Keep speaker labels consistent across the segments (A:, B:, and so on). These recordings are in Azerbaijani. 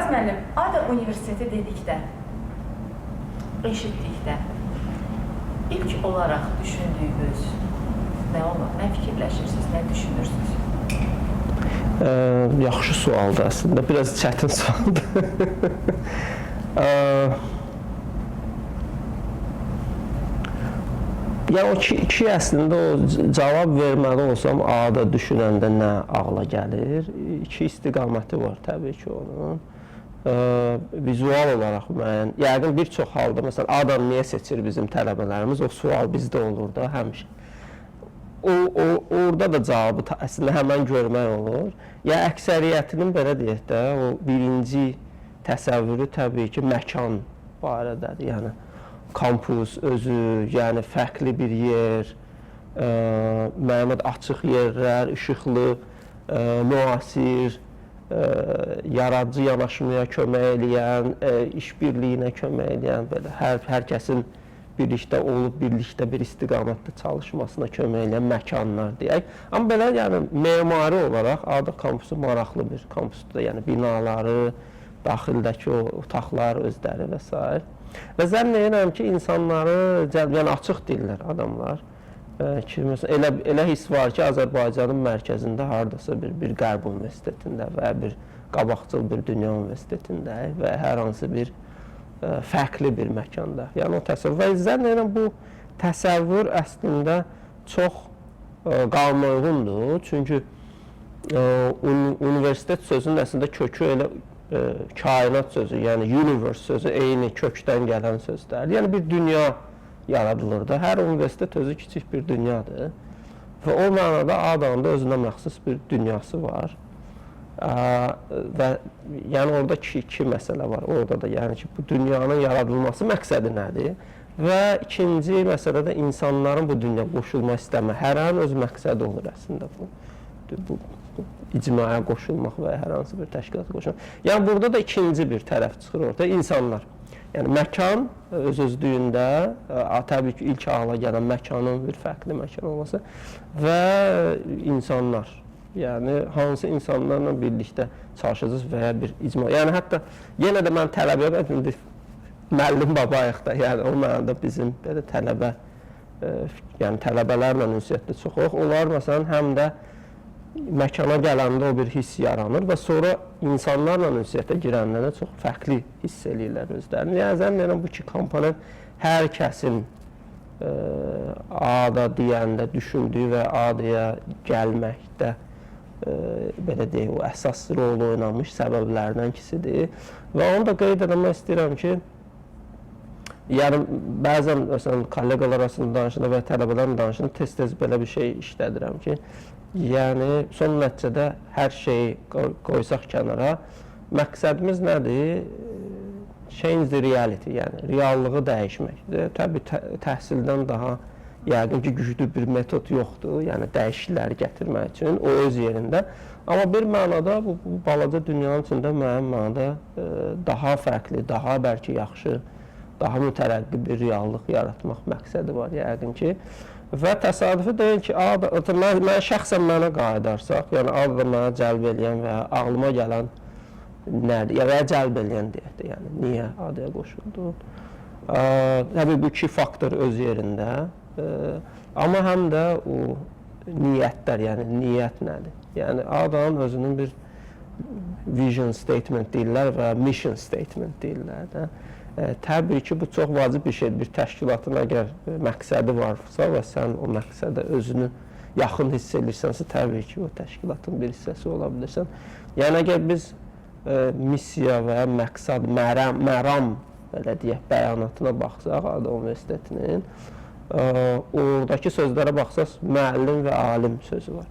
A: Araz müəllim, ADA Universiteti dedikdə, eşitdikdə, ilk olaraq düşündüyünüz nə olur? Nə fikirləşirsiniz, nə düşünürsünüz?
B: Yaxşı sualdır əslində, biraz çətin sualdır. Yəni o ki əslində o cavab verməli olsam ADA düşünəndə nə ağla gəlir? İki istiqaməti var təbii ki onun. Vizual olaraq müəyyən, yəqin bir çox halda, məsələn, ADA niyə seçir bizim tələbələrimiz? O sual bizdə olur da həmişə. Orada da cavabı əslində həmən görmək olur. Ya əksəriyyətinin belə deyək də, o birinci təsəvvürü təbii ki, məkan barədədir. Yəni, kampus özü, yəni fərqli bir yer, müəyyən açıq yerlər, işıqlı, müasir, yaradıcı yanaşmaya kömək eləyən, işbirliyinə kömək eləyən, belə hər kəsin birlikdə olub, birlikdə bir istiqamətdə çalışmasına kömək eləyən məkanlar deyək. Amma belə, yəni, memari olaraq ADA kampusu maraqlı bir kampusdur. Yəni, binaları, daxildəki o otaqlar özləri və s. Və zənn edirəm ki, insanları, yəni, açıq deyirlər adamlar. Ki, məsələn, elə hiss var ki, Azərbaycanın mərkəzində haradasa bir Qərb Universitetində və bir qabaqcıl bir Dünya Universitetində və hər hansı bir fərqli bir məkanda. Yəni o təsəvvür. Və zənn edirəm bu təsəvvür əslində çox qalmaqundur. Çünki universitet sözünün əslində kökü elə kainat sözü, yəni universe sözü eyni kökdən gələn sözdür. Yəni bir dünya yaradılır da. Hər universitet özü kiçik bir dünyadır. Və o mənada ADA-nın da özünə məxsus bir dünyası var. Və yəni orada iki məsələ var. Orada da yəni ki, bu dünyanın yaradılması məqsədi nədir? Və ikinci məsələ də insanların bu dünyaya qoşulma istəmə. Hər an öz məqsədi olur əslində bu icmaya qoşulmaq və hər hansı bir təşkilata qoşulmaq. Yəni burada da ikinci bir tərəf çıxır ortaya, insanlar. Yəni məkan öz-özlüyündə, təbii ki, ilk ağla gələn məkanın bir fərqli məkan olması və insanlar. Yəni, hansı insanlarla birlikdə çalışacağız və ya bir icma. Yəni, hətta yenə də mən tələbə, müəllim babayıq da, yəni o mənada bizim belə tələbə, yəni tələbələrlə ünsiyyətdə çox yox. Onlar, məsələn, həm də məkana gələndə o bir hiss yaranır və sonra insanlarla ünsiyyətə girəndə də çox fərqli hiss eləyirlər özlərini. Yəni, zənn edirəm bu iki komponent hər kəsin ADA deyəndə düşündüyü və ADA-ya gəlməkdə belə deyək, o əsas rol oynamış səbəblərdən ikisidir. Və onu da qeyd etmək istəyirəm ki, yəni bəzən məsələn kolleqalar arasında danışında və tələbələrlə danışında tez-tez belə bir şey işlədirəm ki, yəni son nəticədə hər şeyi qoysaq kənara, məqsədimiz nədir? Change the reality, yəni reallığı dəyişməkdir. Təbii təhsildən daha yəqin ki, güclü bir metod yoxdur, yəni dəyişiklikləri gətirmək üçün, o öz yerində. Amma bir mənada bu balaca dünyanın içində müəyyən mənada daha fərqli, daha bəlkə yaxşı, daha mütərəqqi bir reallıq yaratmaq məqsədi var yəqin ki. Və təsadüfi deyil ki, mən şəxsən mənə qayıdarsaq, yəni ADA mənə cəlb eləyən və ağlıma gələn nədir, və ya cəlb eləyən deyək də, yəni niyə ADA-ya qoşuldu? Təbii bu iki faktor öz yerində. Amma həm də o niyyətlər, yəni niyyət nədir? Yəni ADA-nın özünün bir vision statement deyirlər və mission statement deyirlər də. Təbii ki, bu çox vacib bir şeydir. Bir təşkilatın əgər məqsədi varsa və sən o məqsədə özünü yaxın hiss edirsənsə, təbii ki, o təşkilatın bir hissəsi ola bilirsən. Yəni, əgər biz missiya və məqsəd, məram belə deyək, bəyanatına baxsaq ADA Universitetinin, oradakı sözlərə baxsaq, müəllim və alim sözü var.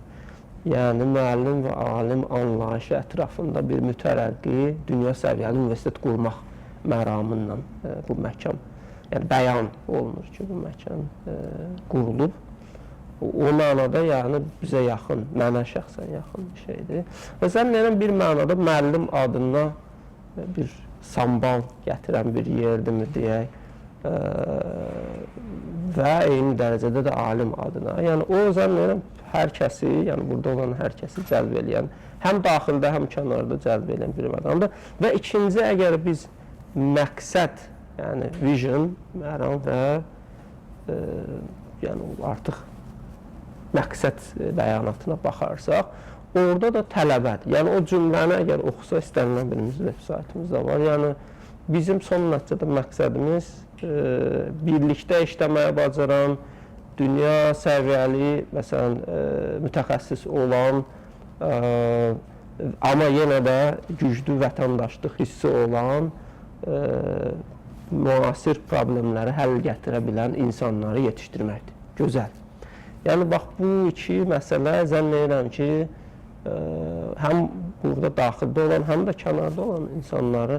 B: Yəni, müəllim və alim anlayışı ətrafında bir mütərəqqi, dünya səviyyəli universitet qurmaq məramınla bu məkan, yəni bəyan olunur ki, bu məkan qurulub. O mənada, yəni, bizə yaxın, mənə şəxsən yaxın bir şeydir. Və zənnəyən bir mənada müəllim adına bir sambal gətirən bir yerdir, deyək, və eyni dərəcədə də alim adına. Yəni, o zənnəyən hər kəsi, yəni burada olan hər kəsi cəlb eləyən həm daxildə, həm kənarda cəlb edən bir məqamdır. Və ikinci, əgər biz məqsəd, yəni vision, məram və yəni artıq məqsəd bəyanatına baxarsaq, orada da tələbədir. Yəni o cümləni əgər oxusa, istənilən birimiz veb saytımızda var. Yəni bizim son nəticədə məqsədimiz birlikdə işləməyə bacaran, dünya səviyyəli, məsələn, mütəxəssis olan, amma yenə də güclü vətəndaşlıq hissi olan, müasir problemləri həll gətirə bilən insanları yetişdirməkdir. Gözəl. Yəni, bax, bu iki məsələ zənn edirəm ki, həm burada daxildə olan, həm də kənarda olan insanları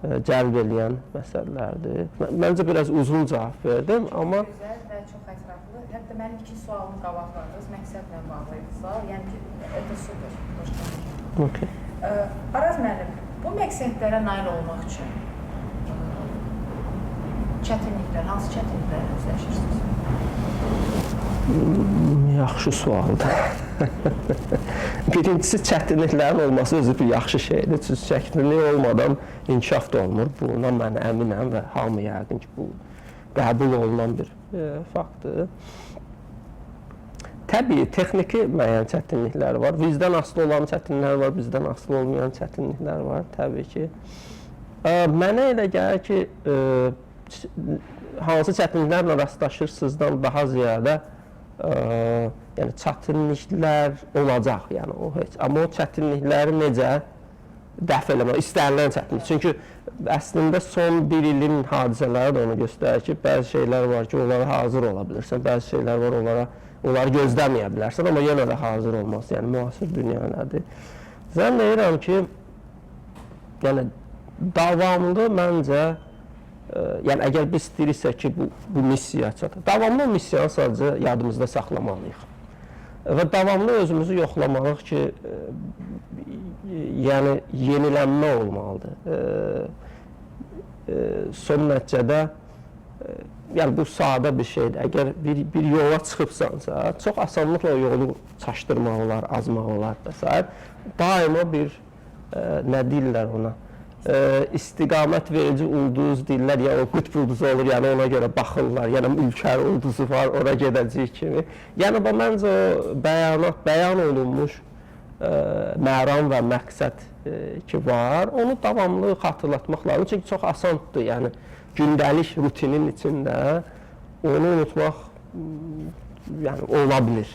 B: cəlb edən məsələlərdir. Məncə, biraz uzun cavab verdim, amma...
C: Gözəl və çox ətraflı. Hətta mənim iki sualımı qabaqladınız, məqsədlə bağlıydısa, yəni ki, это super, xoş gəldiniz.
B: Okay.
C: Araz müəllim, bu məqsədlərə nail olmaq üçün çətinliklər, hansı çətinliklərlə üzləşirsiniz?
B: Yaxşı sualdır. Birincisi, çətinliklərin olması özü bir yaxşı şeydir. Çünki çətinlik olmadan inkişaf da olmur. Buna mən əminəm və hamı yəqin ki, bu qəbul olunan bir faktdır. Təbii, texniki müəyyən çətinliklər var. Bizdən asılı olan çətinliklər var, bizdən asılı olmayan çətinliklər var, təbii ki. Mənə elə gəlir ki, hansı çətinliklərlə rastlaşırsınızdan daha ziyadə yəni çətinliklər olacaq, yəni o heç. Amma o çətinlikləri necə dəf eləmək, istənilən çətinlik. Çünki əslində son bir ilin hadisələri də onu göstərir ki, bəzi şeylər var ki, onlara hazır ola bilirsən, bəzi şeylər var, onları gözləməyə bilərsən, amma yenə də hazır olmaz. Yəni müasir dünya nədir? Zənn edirəm ki, yəni davamlı məncə, yəni əgər biz istəyiriksə ki, bu missiya çatır, davamlı o missiyanı sadəcə yadımızda saxlamalıyıq. Və davamlı özümüzü yoxlamalıyıq ki, yəni yenilənmə olmalıdır. Son nəticədə, yəni bu sadə bir şeydir. Əgər bir yola çıxıbsansa, çox asanlıqla o yolu çaşdırmaq olar, azmaq olar və s. Daima bir, nə deyirlər ona, istiqamət verici ulduz deyirlər, ya o qütb ulduzu olur, yəni ona görə baxırlar, yəni ülkər ulduzu var, ora gedəcək kimi. Yəni, məncə o bəyan olunmuş məram və məqsəd ki var, onu davamlı xatırlatmaq lazım. Çünki çox asandır, yəni gündəlik rutinin içində onu unutmaq yəni, ola bilir.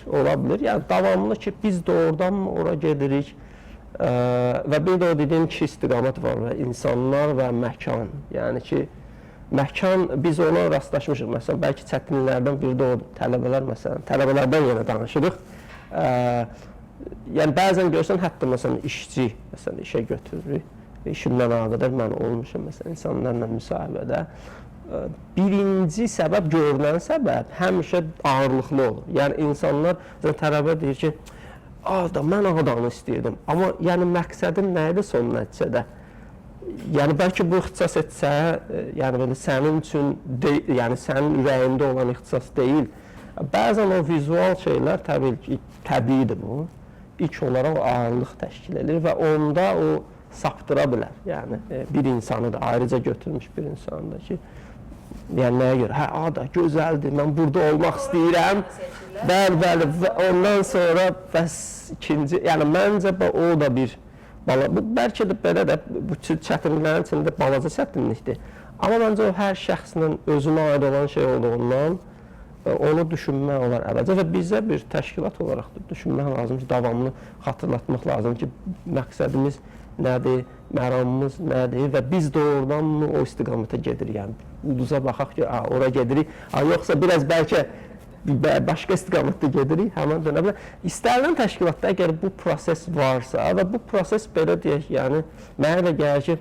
B: Yəni, davamlı ki, biz doğrudan ora gedirik, və bir də o dediyim iki istiqamət var və insanlar və məkan. Yəni ki, məkan, biz ona rastlaşmışıq. Məsələn, bəlkə çətinliklərdən biri də o tələbələr, məsələn, tələbələrdən yenə danışırıq. Yəni, bəzən görsən, hətta məsələn, işçi, məsələn, işə götürürük. İşimdən əlaqədar mən olmuşum, məsələn, insanlarla müsahibədə. Birinci səbəb, görünən səbəb həmişə ağırlıqlı olur. Yəni, insanlar, tələbə deyir ki, mən ağdanı istəyirdim. Amma yəni məqsədim nə idi son nəticədə? Yəni bəlkə bu ixtisas etsə, yəni sənin üçün, yəni sənin ürəyində olan ixtisas deyil. Bəzən o vizual şeylər təbiidir bu. İlk olaraq ağırlıq təşkil edir və onda o saptıra bilər. Yəni bir insanı da ayrıca götürmüş bir insanı da ki, yəni nəyə görə? Da gözəldir, mən burada olmaq istəyirəm. Bəli, və ondan sonra bəs ikinci, yəni məncə o da bir, bəlkə də belə də, bu çətinliklərin içində balaca çətinlikdir. Amma məncə o hər şəxslə özünə aid olan şey olduğundan onu düşünmək olar əvvəlcə və bizə bir təşkilat olaraq da düşünmək lazım ki, davamlı xatırlatmaq lazım ki, məqsədimiz nədir, məramımız nədir və biz doğrudan o istiqamətə gedirik. Yəni, ulduza baxaq ki, ora gedirik, yoxsa biraz bəlkə başqa istiqamətdə gedirik, həmən dönə bilər. İstənilən təşkilatda əgər bu proses varsa və bu proses belə deyək, yəni, mənə elə gəlir ki,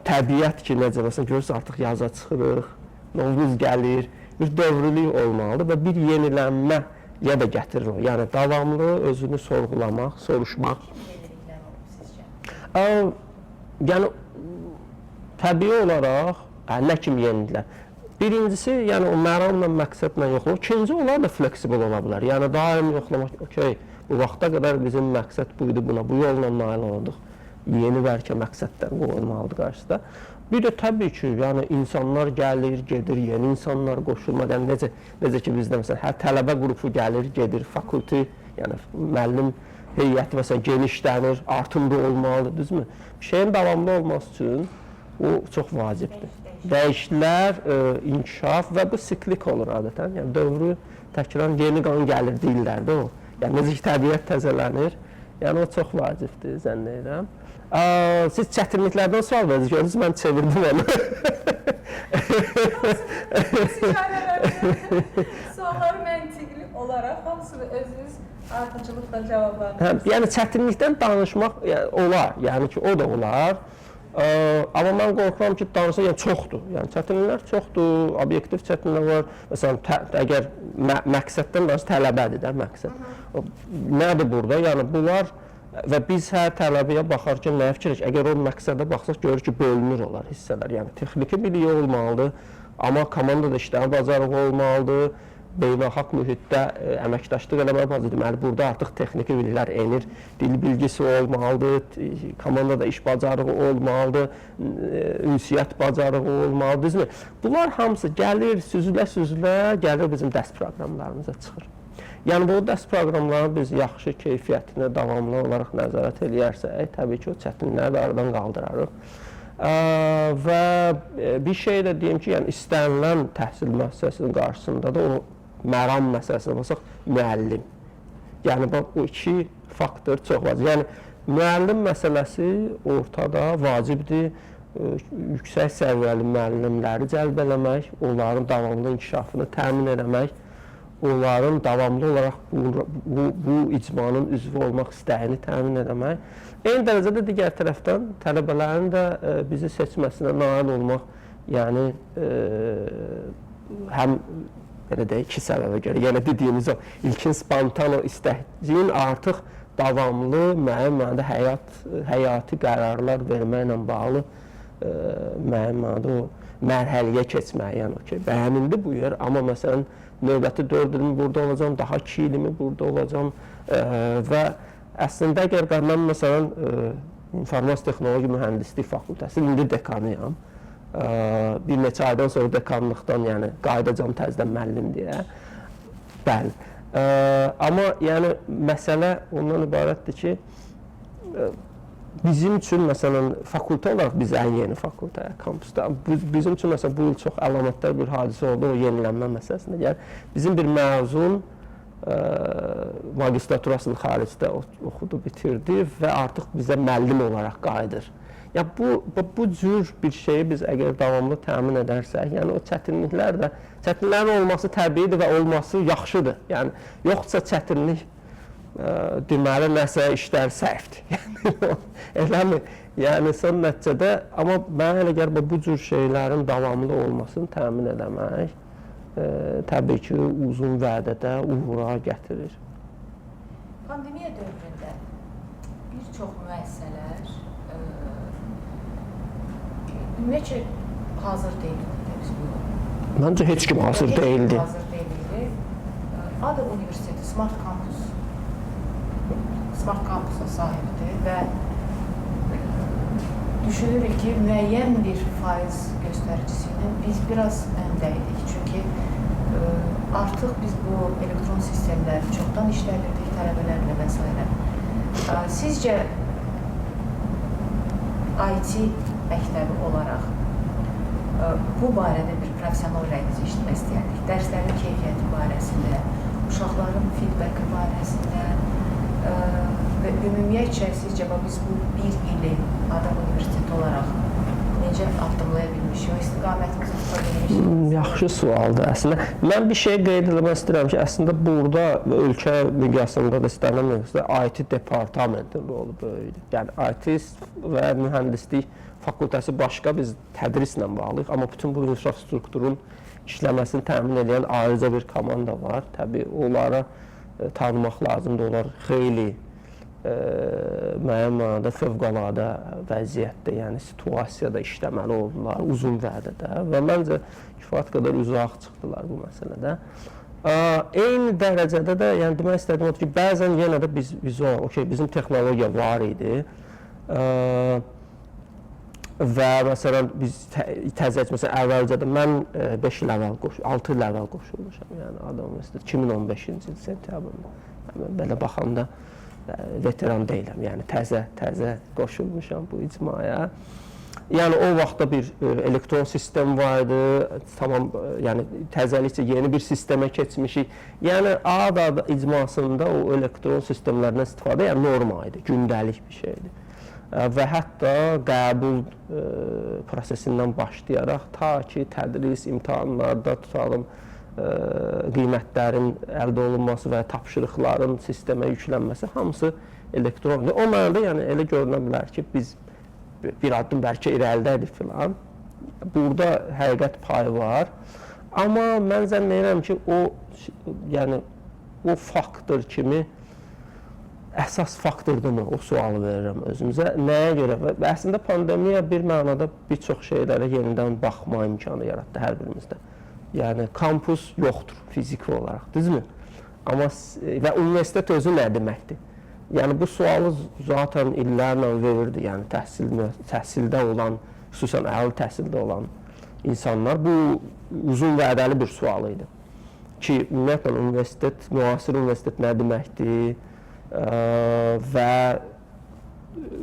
B: təbiət ki, necə, məsələn, görürsünüz, artıq yaza çıxırıq, Novruz gəlir, bir dövrlülük olmalıdır və bir yenilənməyə də gətirir o. Yəni, davamlı özünü sorğulamaq, soruşmaq. Yəni, təbii olaraq, nə kimi yeniliklər? Birincisi, yəni o məramla, məqsədlə yoxlamaq. İkinci, onlar da fleksibil ola bilər. Yəni, daim yoxlamaq, okey, Bu vaxta qədər bizim məqsəd bu idi, bu yolla nail olduq. Yeni bəlkə məqsədlər qoyulmalıdır qarşısında. Bir də təbii ki, yəni insanlar gəlir, gedir, yeni insanlar qoşulmur. Yəni necə ki bizdə məsələn hər tələbə qrupu gəlir, gedir, fakültə, yəni müəllim heyəti məsələn genişlənir, artımlı olmalıdır, düzmü? Bir şeyin davamlı olması üçün o çox vacibdir. Dəyişikliklər, inkişaf və bu siklik olur adətən. Yəni dövrü təkrar yeni qan gəlir deyirlər də o. Yəni necə ki təbiət təzələnir. Yəni o çox vacibdir zənn edirəm. Siz çətinliklərdən sual verirsiniz, mən çevirdim onu.
C: Sualları məntiqli olaraq hamısını özünüz arxacılıqla cavablandırırsınız.
B: Yəni çətinlikdən danışmaq olar, yəni ki o da olar. Amma mən qorxuram ki, danışsa yəni çoxdur. Yəni çətinliklər çoxdur, obyektiv çətinliklər var. Məsələn, əgər məqsəddən danışsa tələbədir də məqsəd. Nədir burada? Yəni bunlar və biz hər tələbəyə baxarkən nəyə fikirləşək? Əgər o məqsədə baxsaq görürük ki, bölünür olar hissələr. Yəni texniki biliyi olmalıdır, amma komandada işləmə bacarığı olmalıdır. Beynəlxalq mühitdə əməkdaşlıq eləməyə bacarığı. Deməli, burada artıq texniki biliklər enir. Dil bilgisi olmalıdır, komandada iş bacarığı olmalıdır, ünsiyyət bacarığı olmalıdır. Bunlar hamısı gəlir, süzülə-süzülə gəlir bizim dərs proqramlarımıza çıxır. Yəni bu dərs proqramlarını biz yaxşı keyfiyyətinə davamlı olaraq nəzarət edərsək, təbii ki, o çətinlikləri də aradan qaldırarıq. Və bir şey də deyim ki, yəni istənilən təhsil müəssisəsinin qarşısında da o məram məsələsinə baxsaq, müəllim. Yəni o iki faktor çox vacib. Yəni müəllim məsələsi ortada vacibdir. Yüksək səviyyəli müəllimləri cəlb eləmək, onların davamlı inkişafını təmin etmək, onların davamlı olaraq bu icmanın üzvü olmaq istəyini təmin etmək. Eyni dərəcədə digər tərəfdən tələbələrin də bizi seçməsinə nail olmaq, yəni həm belə deyək, iki səbəbə görə, yəni dediyimiz o ilkin spontan o istəyin artıq davamlı, müəyyən mənada həyati qərarlar verməklə bağlı müəyyən mənada o mərhələyə keçmək, yəni o ki, bəyənildi bu yer, amma məsələn növbəti 4 ilimi burada olacam, daha 2 ilimi burada olacam və əslində əgər mən məsələn informasiya texnologiya mühəndislik fakültəsi indi dekanıyam, bir neçə aydan sonra dekanlıqdan yəni qayıdacam təzədən müəllim deyə, bəli. Amma yəni məsələ ondan ibarətdir ki, bizim üçün məsələn fakültə olaraq biz ən yeni fakültə, kampusda, bizim üçün məsələn bu il çox əlamətdar bir hadisə oldu, o yenilənmə məsələsində gəlir. Bizim bir məzun magistraturasını xaricdə oxudu, bitirdi və artıq bizə müəllim olaraq qayıdır. Yəni bu cür bir şeyi biz əgər davamlı təmin edərsək, yəni o çətinliklərin olması təbiidir və olması yaxşıdır. Yəni yoxsa çətinlik deməli nəsə işlər səhvdir. Eləmi? Yəni son nəticədə, amma mənə elə gəlir bu cür şeylərin davamlı olmasını təmin etmək təbii ki, uzun vədədə uğura gətirir.
A: Pandemiya dövründə bir çox müəssisələr ümumiyyətcə hazır deyildi.
B: Məncə heç kim hazır deyildi.
A: Hazır deyildi. Adır Universiteti Smart Campus'a sahibdir və düşünürük ki, müəyyən bir faiz göstəricisi ilə biz biraz öndəydik. Çünki artıq biz bu elektron sistemləri çoxdan işlədirdik tələbələrlə və s. Sizcə IT məktəbi olaraq bu barədə bir professional rəyinizi eşitmək istəyərdik. Dərslərin keyfiyyəti barəsində, uşaqların feedback barəsində və ümumiyyətcə sizcə biz bu bir ili Adam Universiteti olaraq necə addımlaya bilmişik, o istiqamətimizi tuta bilmişik?
B: Yaxşı sualdır əslində. Mən bir şey qeyd etmək istəyirəm ki, əslində burada ölkə miqyasında da istənilən IT departamentinin rolu böyükdür. Yəni IT və mühəndislik fakültəsi başqa, biz tədrislə bağlıyıq, amma bütün bu infrastrukturun işləməsini təmin edən ayrıca bir komanda var. Təbii onlara tanımaq lazımdır, onlar xeyli müəyyən mənada fövqəladə vəziyyətdə, yəni situasiyada işləməli oldular uzun vədədə və məncə kifayət qədər uzaq çıxdılar bu məsələdə. Eyni dərəcədə də, yəni demək istədiyim odur ki, bəzən yenə də biz vizual, bizim texnologiya var idi. Və məsələn biz təzəcə, məsələn əvvəlcədə mən 5 il əvvəl 6 il əvvəl qoşulmuşam, yəni Adam Universiteti 2015-ci il sentyabrında. Belə baxanda veteran deyiləm, yəni təzə qoşulmuşam bu icmaya. Yəni o vaxtda bir elektron sistem var idi, tamam, yəni təzəlikcə yeni bir sistemə keçmişik. Yəni ADA icmasında o elektron sistemlərdən istifadə yəni norma idi, gündəlik bir şeydir. Və hətta qəbul prosesindən başlayaraq ta ki tədris, imtahanlarda tutalım, qiymətlərin əldə olunması və tapşırıqların sistemə yüklənməsi hamısı elektrondur. O mənada yəni elə görünə bilər ki, biz bir addım bəlkə irəlidədir filan. Burada həqiqət payı var. Amma mən zənn edirəm ki, o faktor kimi əsas faktordurmu? O sualı verirəm özümüzə. Nəyə görə? Və əslində pandemiya bir mənada bir çox şeylərə yenidən baxma imkanı yaratdı hər birimizdə. Yəni kampus yoxdur fiziki olaraq, düzdürmü? Amma və universitet özü nə deməkdir? Yəni bu sualı zaten illərlə verirdi, yəni təhsildə olan, xüsusən əli təhsildə olan insanlar bu uzun vədəli bir sual idi. Ki, ümumiyyətlə universitet, müasir universitet nə deməkdir və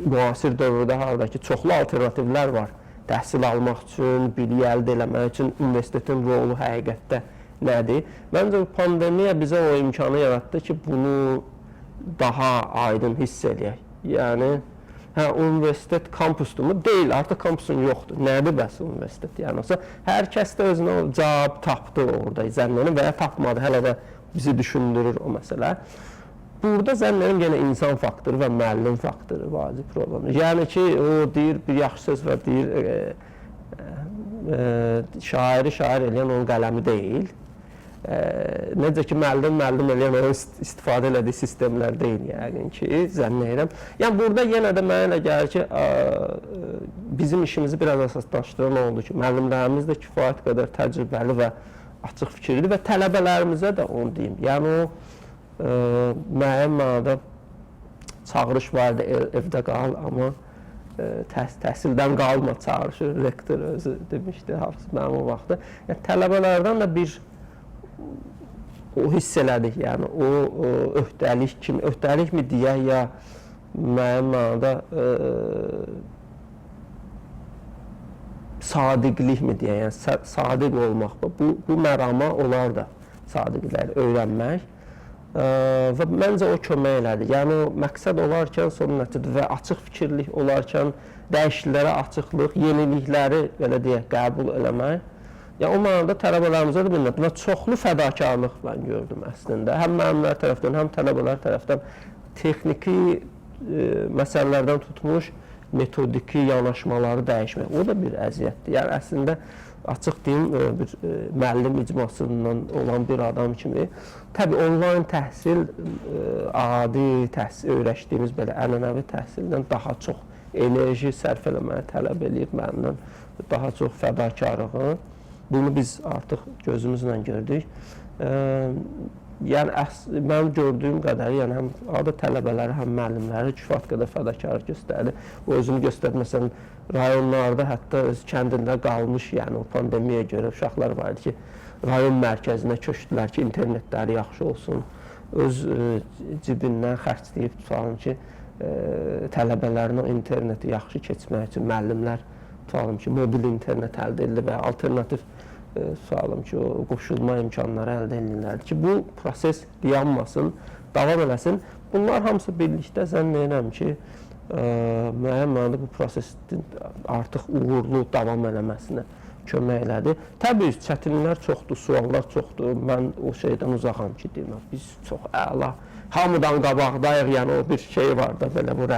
B: müasir dövrdə haradakı çoxlu alternativlər var. Təhsil almaq üçün, bilik əldə eləmək üçün universitetin rolu həqiqətdə nədir? Məncə pandemiya bizə o imkanı yaratdı ki, bunu daha aydın hiss eləyək. Yəni, universitet kampusdur mu? Deyil, artıq kampusun yoxdur. Nədir bəs universitet? Yəni, hər kəs də özünə cavab tapdı orada, zənnəni və ya tapmadı. Hələ də bizi düşündürür o məsələ. Burada zənnənim yenə insan faktoru və müəllim faktoru vacib problem. Yəni ki, o deyir, bir yaxşı söz var, deyir, şairi şair eləyən onun qələmi deyil. Necə ki, müəllim eləyən onun istifadə elədiyi sistemlər deyil, yəqin ki, zənn edirəm. Yəni, burada yenə də mənə elə gəlir ki, bizim işimizi biraz əsaslaşdıran oldu ki, müəllimlərimiz də kifayət qədər təcrübəli və açıq fikirlidir və tələbələrimizə də onu deyim. Yəni, o müəyyən mənada çağırış vardı, evdə qal, amma təhsildən qalma çağırışı, rektor özü demişdi, hafız mənim o vaxtda. Yəni, tələbələrdən də bir o hiss elədik, yəni o öhdəlik kimi, öhdəlik mi deyək ya müəyyən mənada sadiqlik mi deyək, yəni sadiq olmaq, bu mərama olar da sadiqləri öyrənmək və məncə o kömək elədi. Yəni o məqsəd olarkən son nəticədə və açıq fikirlik olarkən dəyişikliklərə açıqlıq, yenilikləri belə deyək, qəbul eləmək. Yəni o mənada tələbələrimizə də bilmirdim və çoxlu fədakarlıq mən gördüm əslində. Həm müəllimlər tərəfdən, həm tələbələr tərəfdən texniki məsələlərdən tutmuş metodiki yanaşmaları dəyişmək. O da bir əziyyətdir. Yəni əslində açıq deyim, bir müəllim icmasından olan bir adam kimi təbii onlayn təhsil adi təhsil öyrəşdiyimiz belə ənənəvi təhsildən daha çox enerji sərf eləməyi tələb eləyir məndən, daha çox fədakarlığı. Bunu biz artıq gözümüzlə gördük. Yəni, mən gördüyüm qədər, yəni həm adı tələbələri, həm müəllimləri kifayət qədər fədakarlıq göstərdi. O özünü göstərdi, məsələn, rayonlarda hətta öz kəndində qalmış, yəni o pandemiyaya görə uşaqlar var idi ki, rayon mərkəzinə köçdülər ki, internetləri yaxşı olsun. Öz cibindən xərcləyib tutalım ki, tələbələrin o interneti yaxşı keçmək üçün müəllimlər tutalım ki, mobil internet əldə edilir və alternativ tutalım ki, o qoşulma imkanları əldə edilirlər ki, bu proses dayanmasın, davam eləsin. Bunlar hamısı birlikdə zənn edirəm ki, müəyyən mənada bu prosesin artıq uğurlu davam eləməsinə kömək elədi. Təbii, çətinliklər çoxdur, suallar çoxdur. Mən o şeydən uzaqam ki, deyim, biz çox əla, hamıdan qabaqdayıq, yəni o bir şey var da, belə bu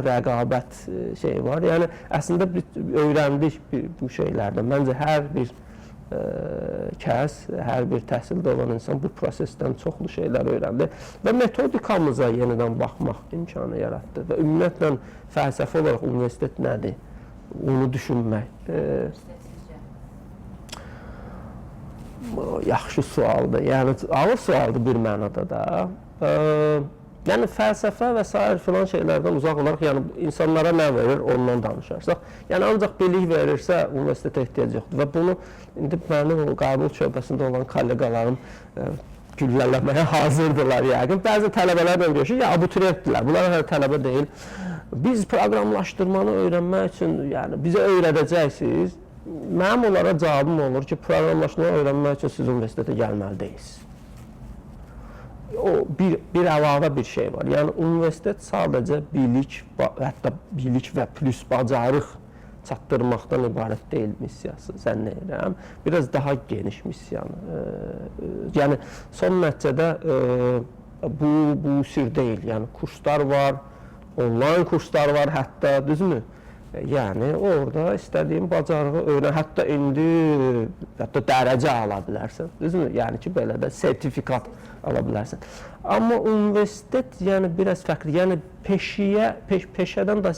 B: rəqabət şeyi var. Yəni, əslində öyrəndik bu şeylərdən. Məncə, hər bir kəs, hər bir təhsildə olan insan bu prosesdən çoxlu şeylər öyrəndi və metodikamıza yenidən baxmaq imkanı yaratdı və ümumiyyətlə fəlsəfi olaraq universitet nədir? Onu düşünmək. yaxşı sualdır. Yəni ağır sualdır bir mənada da. Yəni fəlsəfə və sair filan şeylərdən uzaq olaraq, yəni insanlara nə verir, ondan danışarsaq. Yəni ancaq bilik verirsə, universitetə ehtiyac yoxdur. Və bunu indi mənim qəbul şöbəsində olan kolleqalarım güllələməyə hazırdırlar yəqin. Bəzi tələbələr də görüşür, ya abituriyentdirlər, bunlar hələ tələbə deyil. Biz proqramlaşdırmanı öyrənmək üçün, yəni bizə öyrədəcəksiniz. Mənim onlara cavabım olur ki, proqramlaşdırmanı öyrənmək üçün siz universitetə gəlməli deyilsiniz. O bir əlavə bir şey var. Yəni universitet sadəcə bilik, hətta bilik və plus bacarıq çatdırmaqdan ibarət deyil missiyası, zənn edirəm. Biraz daha geniş missiyanı. Yəni son nəticədə bu sir deyil. Yəni kurslar var, onlayn kurslar var hətta, düzmü? Yəni orada istədiyin bacarığı öyrən, hətta indi dərəcə ala bilərsən, düzmü? Yəni ki, belə də sertifikat ala bilərsən. Amma universitet yəni biraz fərqli, yəni peşədən da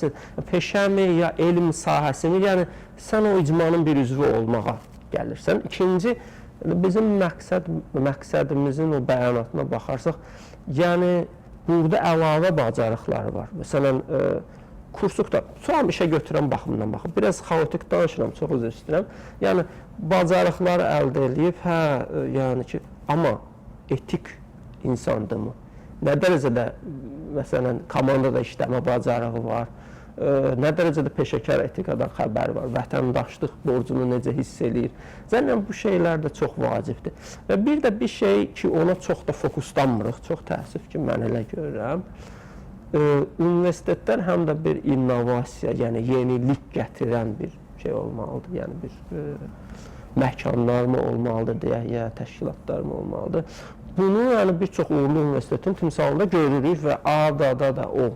B: peşəmi ya elm sahəsini, yəni sən o icmanın bir üzvü olmağa gəlirsən. İkinci, bizim məqsədimizin o bəyanatına baxarsaq, yəni burada əlavə bacarıqlar var. Məsələn, kursluqda, sonra işə götürən baxımdan baxım. Biraz xaotik danışıram, çox üzr istəyirəm. Yəni, bacarıqları əldə edib, yəni ki, amma etik insandırmı? Nə dərəcədə, məsələn, komandada işləmə bacarığı var, nə dərəcədə peşəkar etikadan xəbər var, vətəndaşlıq borcunu necə hiss eləyir. Zənnəm, bu şeylər də çox vacibdir. Və bir də bir şey ki, ona çox da fokuslanmırıq, çox təəssüf ki, mən elə görürəm. Universitetlər həm də bir innovasiya, yəni yenilik gətirən bir şey olmalıdır, yəni bir məkanlar mı olmalıdır, deyək, ya təşkilatlar mı olmalıdır. Bunu yəni bir çox uğurlu universitetin timsalında görürük və ADA-da da o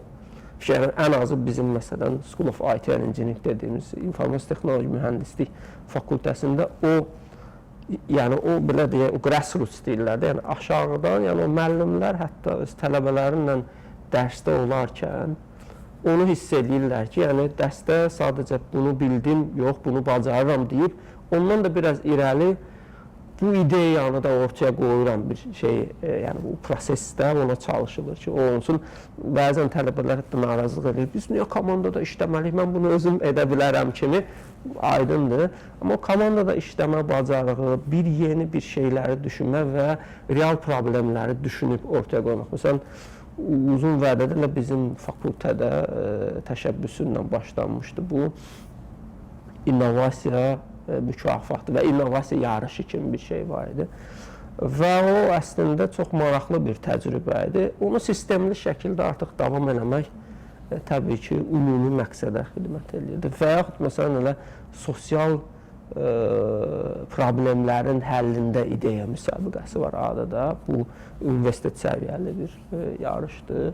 B: şeylərin ən azı bizim məsələn School of IT and Engineering dediyimiz informasiya texnoloji mühəndislik fakültəsində o yəni o belə deyək, o grassroots deyirlər də, yəni aşağıdan, yəni o müəllimlər hətta öz tələbələrinlə dərsdə olarkən onu hiss edirlər ki, yəni dərsdə sadəcə bunu bildim, yox, bunu bacarıram deyib, ondan da biraz irəli bu ideyanı da ortaya qoyuram bir şey, yəni bu prosesdə ona çalışılır ki, o olsun. Bəzən tələbələr hətta narazılıq edir, biz niyə komandada işləməliyik, mən bunu özüm edə bilərəm kimi aydındır. Amma o komandada işləmə bacarığı, bir yeni bir şeyləri düşünmə və real problemləri düşünüb ortaya qoymaq. Məsələn, uzun vədədə bizim fakültədə təşəbbüsünlə başlanmışdı bu innovasiya mükafatı və innovasiya yarışı kimi bir şey var idi. Və o əslində çox maraqlı bir təcrübə idi. Onu sistemli şəkildə artıq davam eləmək təbii ki, ümumi məqsədə xidmət edirdi. Və yaxud məsələn elə sosial problemlərin həllində ideya müsabiqəsi var ADA-da. Bu universitet səviyyəli bir yarışdır.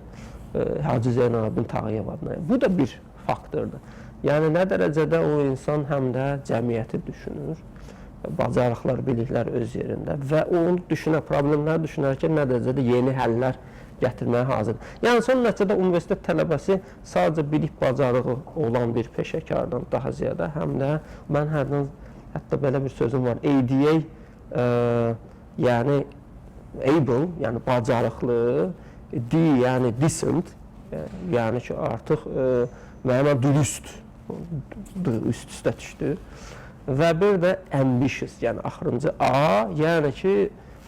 B: Hacı Zeynalabdin Tağıyev adına. Bu da bir faktordur. Yəni nə dərəcədə o insan həm də cəmiyyəti düşünür, bacarıqlar, biliklər öz yerində və onu problemləri düşünərkən nə dərəcədə yeni həllər gətirməyə hazırdır. Yəni son nəticədə universitet tələbəsi sadəcə bilik bacarığı olan bir peşəkardan daha ziyadə, həm də mən hərdən hətta belə bir sözüm var, ADA, yəni able, yəni bacarıqlı, D, yəni decent, yəni ki artıq mənə dürüst, üst-üstə düşdü və bir də ambitious, yəni axırıncı A, yəni ki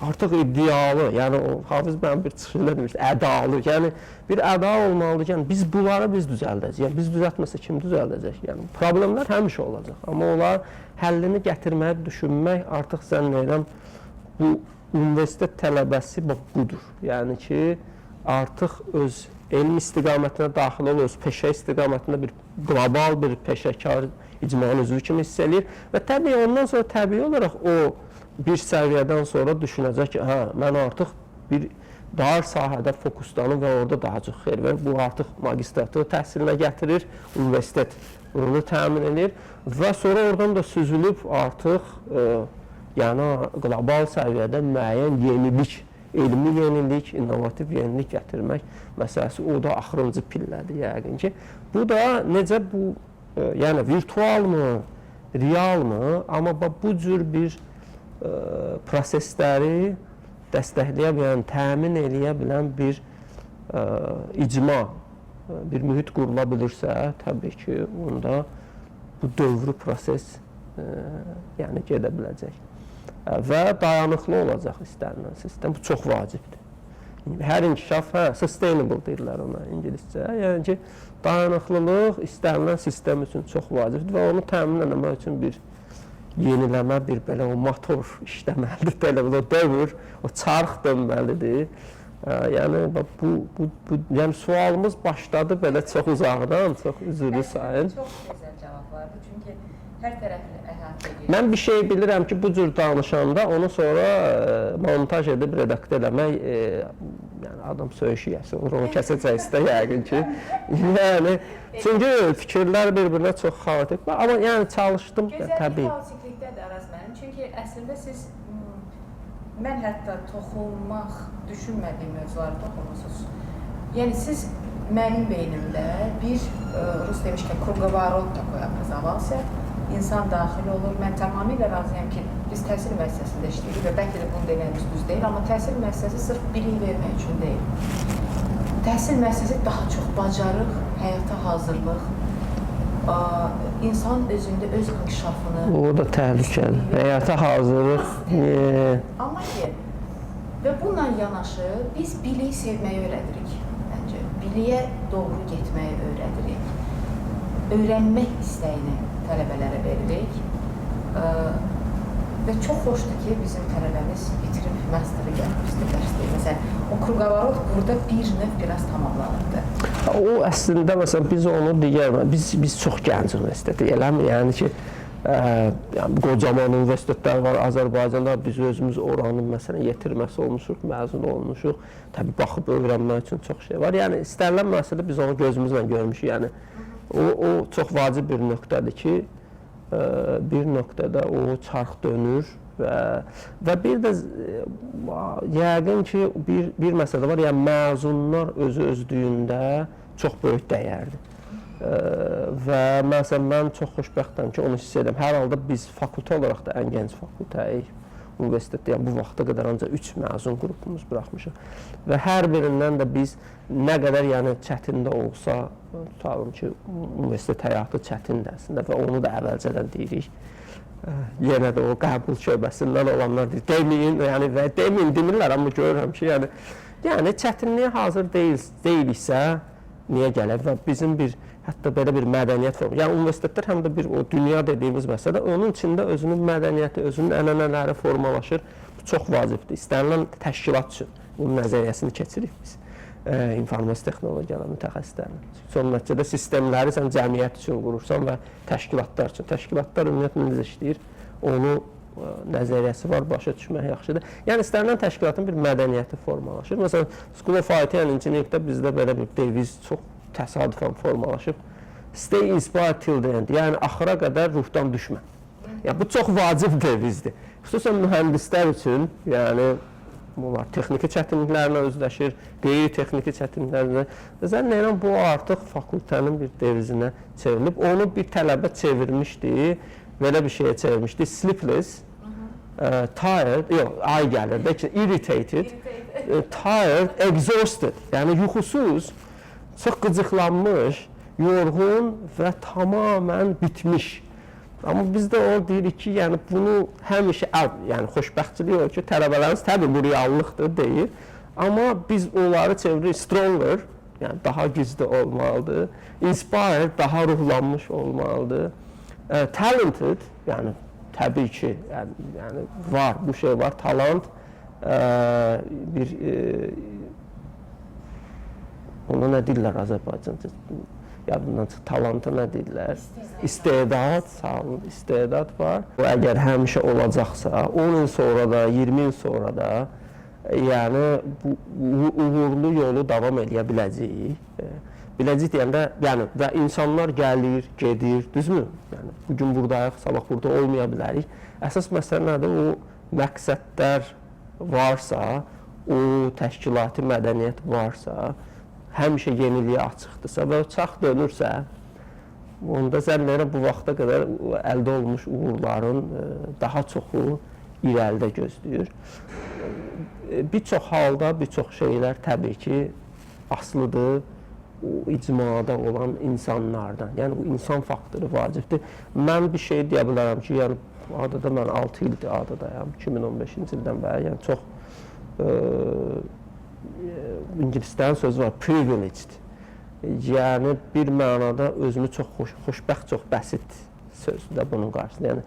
B: artıq iddialı, yəni o Hafiz mənim bir çıxışında demişdi, ədalı, yəni bir əda olmalıdır, yəni biz bunları biz düzəldəcəyik, yəni biz düzəltməsə kim düzəldəcək, yəni problemlər həmişə olacaq, amma onlar həllini gətirməyə düşünmək artıq zənn edirəm bu universitet tələbəsi budur, yəni ki artıq öz elm istiqamətinə daxil olur, öz peşə istiqamətində bir qlobal bir peşəkar icmanın üzvü kimi hiss edir və təbii ondan sonra təbii olaraq o bir səviyyədən sonra düşünəcək ki, hə, mən artıq bir dar sahədə fokuslanım və orada daha çox xeyir verir. Bu artıq magistratura təhsilinə gətirir, universitet onu təmin edir və sonra oradan da süzülüb artıq yəni qlobal səviyyədə müəyyən yenilik, elmi yenilik, innovativ yenilik gətirmək məsələsi o da axırıncı pillədir yəqin ki. Bu da necə yəni virtualmı, realmı, amma bu cür bir prosesləri dəstəkləyə bilən, təmin eləyə bilən bir icma, bir mühit qurula bilirsə, təbii ki, onda bu dövrü proses yəni gedə biləcək və dayanıqlı olacaq istənilən sistem. Bu çox vacibdir. Hər inkişaf, sustainable deyirlər ona ingiliscə. Yəni ki, dayanıqlılıq istənilən sistem üçün çox vacibdir və onu təmin etmək üçün bir yeniləmə, bir belə o motor işləməlidir, belə o dövr, o çarx dönməlidir. Yəni yəni sualımız başladı belə çox uzaqdan, çox üzrlü sayın.
C: Çox gözəl cavablardır, çünki hər tərəfli əhatə edir.
B: Mən bir şey bilirəm ki, bu cür danışanda onu sonra montaj edib redaktə eləmək, yəni adam söyüşü yesin, onu kəsəcək istə yəqin ki. Yəni, çünki fikirlər bir-birinə çox xaotik var, amma yəni çalışdım, təbii.
C: Gözəllik xaotiklikdədir Araz mənim, çünki əslində siz, mən hətta toxunmaq düşünmədiyim mövzuları toxunursunuz. Yəni, siz mənim beynimdə bir, Rus demişkən, krugovorot такой образовался. İnsan daxil olur. Mən tamamilə razıyam ki, biz təhsil müəssisəsində işləyirik və bəlkə də bunu deməyimiz düz deyil, amma təhsil müəssisəsi sırf bilik vermək üçün deyil. Təhsil müəssisəsi daha çox bacarıq, həyata hazırlıq, insan özündə öz inkişafını...
B: O da təhlükəli. Həyata hazırlıq.
C: Amma ki, və bununla yanaşı biz biliyi sevməyi öyrədirik, məncə. Biliyə doğru getməyi öyrədirik. Öyrənmək istəyini tələbələrə veririk və çox xoşdur ki, bizim tələbəmiz bitirib masteri gəlmişdir dərsdir. Məsələn, o krugovorot burada bir növ biraz tamamlanırdı.
B: O əslində, məsələn, biz onu digər, biz çox gənc universiteti, eləmi? Yəni ki, qocaman universitetlər var Azərbaycanda, biz özümüz oranın, məsələn, yetirməsi olmuşuq, məzun olmuşuq. Təbii, baxıb öyrənmək üçün çox şey var. Yəni, istənilən məsələ biz onu gözümüzlə görmüşük. Yəni, o çox vacib bir nöqtədir ki, bir nöqtədə o çarx dönür və bir də yəqin ki, bir məsələ var, yəni məzunlar özü-özlüyündə çox böyük dəyərdir. Və məsələn, mən çox xoşbəxtəm ki, onu hiss edirəm. Hər halda biz fakültə olaraq da ən gənc fakültəyik. Universitetdə, yəni bu vaxta qədər ancaq 3 məzun qrupumuz buraxmışıq. Və hər birindən də biz nə qədər yəni çətin də olsa, tutalım ki, universitet həyatı çətindir əslində və onu da əvvəlcədən deyirik. Yenə də o qəbul şöbəsindən olanlar deyir, deməyin, yəni və deməyin demirlər, amma görürəm ki, yəni çətinliyə hazır deyiliksə, niyə gələk və bizim bir hətta belə bir mədəniyyət formu. Yəni, universitetlər həm də bir o dünya dediyimiz məsələ, onun içində özünün mədəniyyəti, özünün ənənələri formalaşır. Bu çox vacibdir. İstənilən təşkilat üçün bunun nəzəriyyəsini keçirik biz. İnformasiya texnologiyaları mütəxəssislərinin. Son nəticədə sistemləri sən cəmiyyət üçün qurursan və təşkilatlar üçün. Təşkilatlar ümumiyyətlə necə işləyir, onu nəzəriyyəsi var, başa düşmək yaxşıdır. Yəni, istənilən təşkilatın bir mədəniyyəti formalaşır. Məsələn, School of IT and Engineering-də bizdə belə bir deviz çox təsadüfən formalaşıb. Stay inspired till the end. Yəni, axıra qədər ruhdan düşmə. Yəni, bu çox vacib devizdir. Xüsusən mühəndislər üçün, yəni, bunlar texniki çətinliklərlə özləşir, qeyri-texniki çətinliklərlə. Zənn edirəm, bu artıq fakültənin bir devizinə çevrilib. Onu bir tələbə çevirmişdi, belə bir şeyə çevirmişdi. Sleepless, tired, yox, ay gəlir, irritated, tired, exhausted. Yəni, yuxusuz, çox qıcıqlanmış, yorğun və tamamən bitmiş. Amma biz də o deyirik ki, yəni bunu həmişə, yəni xoşbəxtçilik o ki, tələbələrimiz təbii bu reallıqdır deyir. Amma biz onları çeviririk stronger, yəni daha güclü olmalıdır. Inspired, daha ruhlanmış olmalıdır. Talented, yəni təbii ki, yəni var, bu şey var, talant, bir ona nə deyirlər Azərbaycanca? Yadımdan çıxır, talanta nə deyirlər? İstedad, sağ olun, istedad var. O əgər həmişə olacaqsa, 10 il sonra da, 20 il sonra da, yəni bu uğurlu yolu davam edə biləcəyik. Biləcəyik deyəndə, yəni və insanlar gəlir, gedir, düzmü? Yəni bugün buradayıq, sabah burada olmaya bilərik. Əsas məsələ nədir? O məqsədlər varsa, o təşkilati mədəniyyət varsa, həmişə yeniliyə açıqdırsa və çarx dönürsə, onda zənn edirəm bu vaxta qədər əldə olmuş uğurların daha çoxu irəlidə gözləyir. Bir çox halda, bir çox şeylər təbii ki, asılıdır o icmada olan insanlardan. Yəni, bu insan faktoru vacibdir. Mən bir şey deyə bilərəm ki, yəni, adada mən 6 ildir adadayam, 2015-ci ildən bəri, yəni çox ingilislərin sözü var, privileged. Yəni, bir mənada özümü çox xoşbəxt, çox bəsit sözdür də bunun qarşısında. Yəni,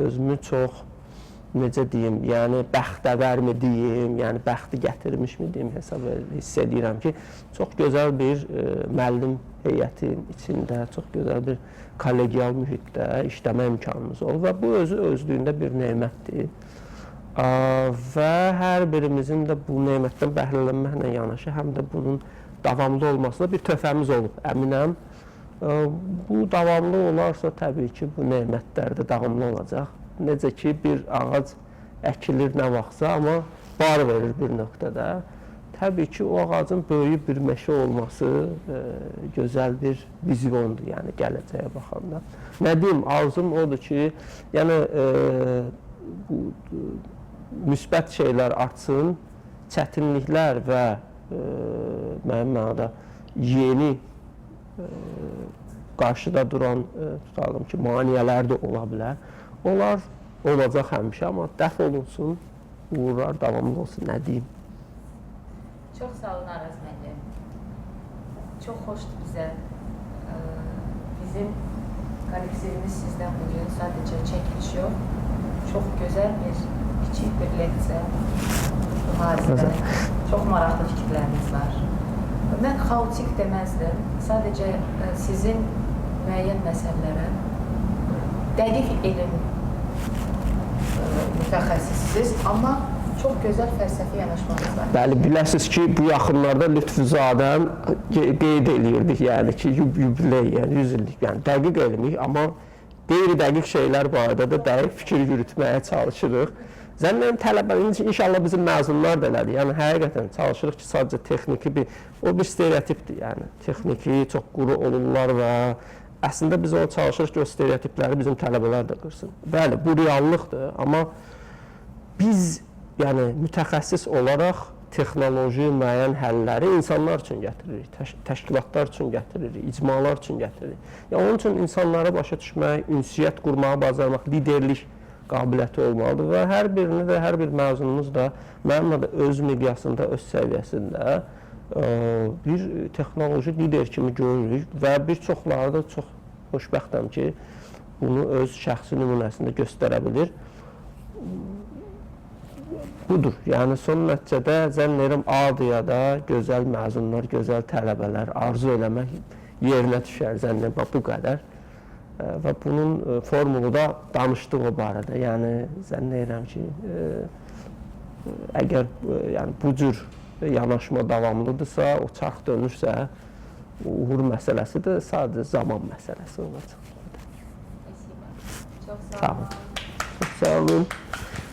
B: özümü çox, necə deyim, yəni bəxtəvər mi deyim, yəni bəxti gətirmişmi deyim, hiss edirəm ki, çox gözəl bir müəllim heyətin içində, çox gözəl bir kollegial mühitdə işləmə imkanımız olur və bu özlüyündə bir nemətdir. Və hər birimizin də bu nemətdən bəhrələnməklə yanaşı, həm də bunun davamlı olmasına bir töhfəmiz olub, əminəm. Bu davamlı olarsa, təbii ki, bu nemətlər də davamlı olacaq. Necə ki, bir ağac əkilir nə vaxtsa, amma bar verir bir nöqtədə. Təbii ki, o ağacın böyük bir meşə olması gözəl bir vizyondur, yəni gələcəyə baxanda. Nə deyim, arzum odur ki, yəni bu müsbət şeylər artsın, çətinliklər və mənim mənada yeni qarşıda duran, tutalım ki, maniyələr də ola bilər. Onlar olacaq həmişə, amma dəf olunsun, uğurlar davamlı olsun, nə deyim.
C: Çox sağ olun Araz müəllim. Çox xoşdur bizə. Bizim kollektivimiz sizdən bugün sadəcə çəkiliş yox, çox gözəl bir, kiçik bir leksiya mühazirə. Çox maraqlı fikirləriniz var. Mən xaotik deməzdim, sadəcə sizin müəyyən məsələlərə dəqiq elm mütəxəssissiniz, amma çox gözəl fəlsəfi yanaşmanız var. Bəli,
B: biləsiniz ki, bu yaxınlarda Lütfüzadən qeyd eləyirdik, yəni ki, yubiley, yəni 100 illik, yəni dəqiq elmik, amma qeyri-dəqiq şeylər barədə də dəqiq fikir yürütməyə çalışırıq. Zənnəyim tələbələrimiz, inşallah bizim məzunlar da elədir, yəni həqiqətən çalışırıq ki, sadəcə texniki o bir stereotipdir, yəni texniki çox quru olurlar və əslində biz onu çalışırıq ki, o stereotipləri bizim tələbələr də qırsın. Bəli, bu reallıqdır, amma biz yəni mütəxəssis olaraq texnoloji müəyyən həlləri insanlar üçün gətiririk, təşkilatlar üçün gətiririk, icmalar üçün gətiririk. Yəni, onun üçün insanları başa düşmək, ünsiyyət qurmağı bacarmaq, liderlik qabiliyyəti olmalıdır və hər birini də, hər bir məzunumuz da mənimlə də öz miqyasında, öz səviyyəsində bir texnoloji lider kimi görürük və bir çoxları da çox xoşbəxtəm ki, bunu öz şəxsi nümunəsində göstərə bilir. Budur, yəni son nəticədə zənn edirəm ADIYA-da gözəl məzunlar, gözəl tələbələr arzu eləmək yerinə düşər, zənn edirəm bu qədər. Və bunun formulu da danışdıq o barədə, yəni zənn edirəm ki, əgər bu cür yanaşma davamlıdırsa, o çarx dönürsə, uğur məsələsi də sadəcə zaman məsələsi olacaq.
C: Çox sağ olun.
B: Çox sağ olun.